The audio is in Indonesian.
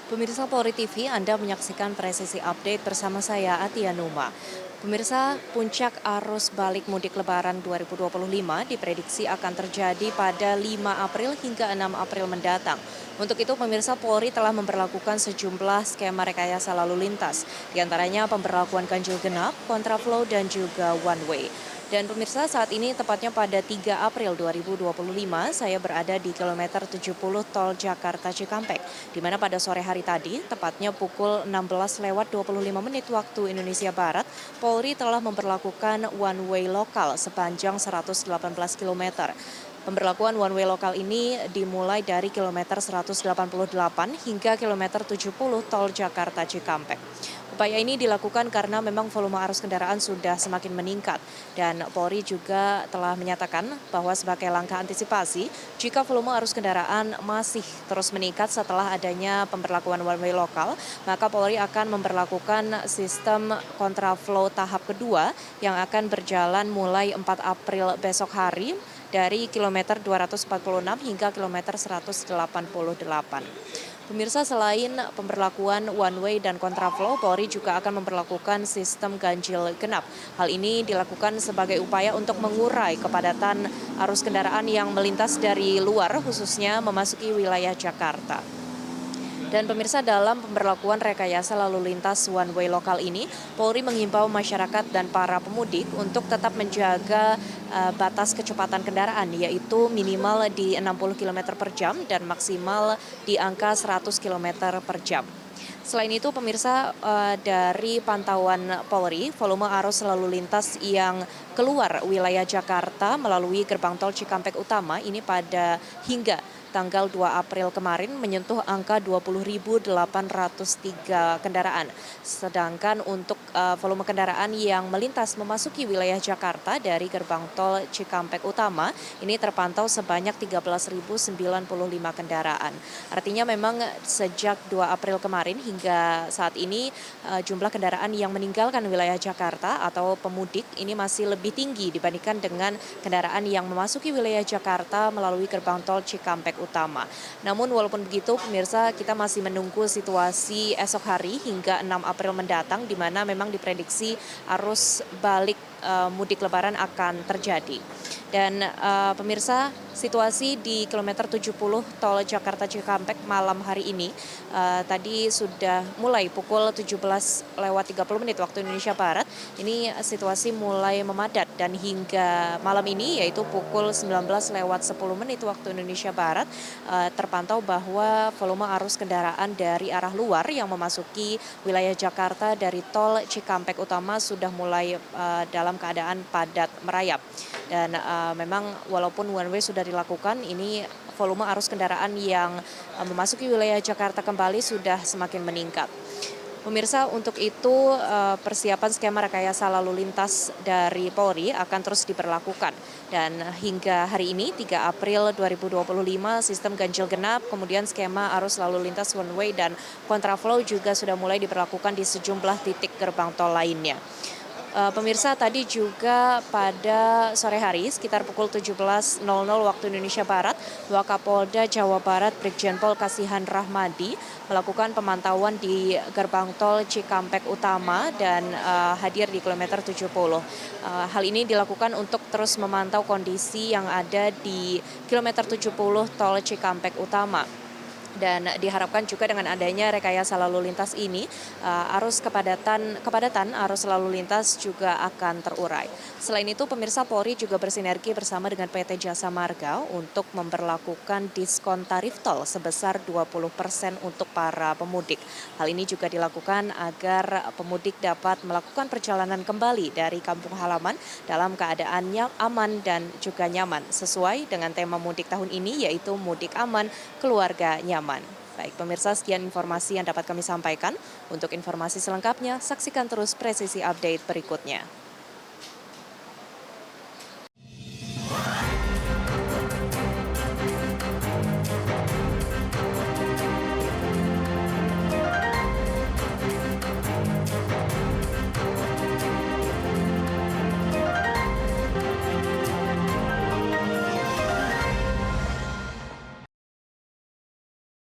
Pemirsa Polri TV, Anda menyaksikan Presisi Update bersama saya, Atia Numa. Pemirsa, puncak arus balik mudik Lebaran 2025 diprediksi akan terjadi pada 5 April hingga 6 April mendatang. Untuk itu, pemirsa Polri telah memperlakukan sejumlah skema rekayasa lalu lintas, di antaranya pemberlakuan ganjil genap, kontraflow, dan juga one way. Dan pemirsa, saat ini tepatnya pada 3 April 2025, saya berada di kilometer 70 Tol Jakarta Cikampek, di mana pada sore hari tadi, tepatnya pukul 16 lewat 25 menit waktu Indonesia Barat, Polri telah memperlakukan one way lokal sepanjang 118 km. Pemberlakuan one way lokal ini dimulai dari kilometer 188 hingga kilometer 70 Tol Jakarta Cikampek. Upaya ini dilakukan karena memang volume arus kendaraan sudah semakin meningkat dan Polri juga telah menyatakan bahwa sebagai langkah antisipasi jika volume arus kendaraan masih terus meningkat setelah adanya pemberlakuan one way lokal, maka Polri akan memperlakukan sistem kontraflow tahap kedua yang akan berjalan mulai 4 April besok hari dari kilometer 246 hingga kilometer 188. Pemirsa, selain pemberlakuan one way dan kontraflow, Polri juga akan memperlakukan sistem ganjil genap. Hal ini dilakukan sebagai upaya untuk mengurai kepadatan arus kendaraan yang melintas dari luar, khususnya memasuki wilayah Jakarta. Dan pemirsa, dalam pemberlakuan rekayasa lalu lintas one way lokal ini, Polri menghimbau masyarakat dan para pemudik untuk tetap menjaga batas kecepatan kendaraan, yaitu minimal di 60 km per jam dan maksimal di angka 100 km per jam. Selain itu, pemirsa, dari pantauan Polri, volume arus lalu lintas yang keluar wilayah Jakarta melalui gerbang tol Cikampek Utama ini pada hingga tanggal 2 April kemarin menyentuh angka 20.803 kendaraan. Sedangkan untuk volume kendaraan yang melintas memasuki wilayah Jakarta dari gerbang tol Cikampek Utama ini terpantau sebanyak 13.095 kendaraan. Artinya memang sejak 2 April kemarin hingga saat ini jumlah kendaraan yang meninggalkan wilayah Jakarta atau pemudik ini masih lebih tinggi dibandingkan dengan kendaraan yang memasuki wilayah Jakarta melalui gerbang tol Cikampek Utama. Namun walaupun begitu, pemirsa, kita masih menunggu situasi esok hari hingga 6 April mendatang, di mana memang diprediksi arus balik mudik Lebaran akan terjadi. Dan pemirsa, situasi di kilometer 70 Tol Jakarta Cikampek malam hari ini tadi sudah mulai pukul 17 lewat 30 menit waktu Indonesia Barat. Ini situasi mulai memadat dan hingga malam ini yaitu pukul 19 lewat 10 menit waktu Indonesia Barat terpantau bahwa volume arus kendaraan dari arah luar yang memasuki wilayah Jakarta dari Tol Cikampek Utama sudah mulai dalam keadaan padat merayap. Dan memang walaupun one way sudah dilakukan, ini volume arus kendaraan yang memasuki wilayah Jakarta kembali sudah semakin meningkat. Pemirsa, untuk itu persiapan skema rekayasa lalu lintas dari Polri akan terus diberlakukan. Dan hingga hari ini 3 April 2025 sistem ganjil genap, kemudian skema arus lalu lintas one way dan kontraflow juga sudah mulai diberlakukan di sejumlah titik gerbang tol lainnya. Pemirsa, tadi juga pada sore hari sekitar pukul 17.00 waktu Indonesia Barat, Wakapolda Jawa Barat Brigjen Pol Kasihan Rahmadi melakukan pemantauan di gerbang tol Cikampek Utama dan hadir di kilometer 70. Hal ini dilakukan untuk terus memantau kondisi yang ada di kilometer 70 Tol Cikampek Utama. Dan diharapkan juga dengan adanya rekayasa lalu lintas ini, kepadatan arus lalu lintas juga akan terurai. Selain itu, pemirsa, Polri juga bersinergi bersama dengan PT Jasa Marga untuk memberlakukan diskon tarif tol sebesar 20% untuk para pemudik. Hal ini juga dilakukan agar pemudik dapat melakukan perjalanan kembali dari kampung halaman dalam keadaan aman dan juga nyaman, sesuai dengan tema mudik tahun ini yaitu mudik aman, keluarga nyaman. Baik pemirsa, sekian informasi yang dapat kami sampaikan. Untuk informasi selengkapnya, saksikan terus Presisi Update berikutnya.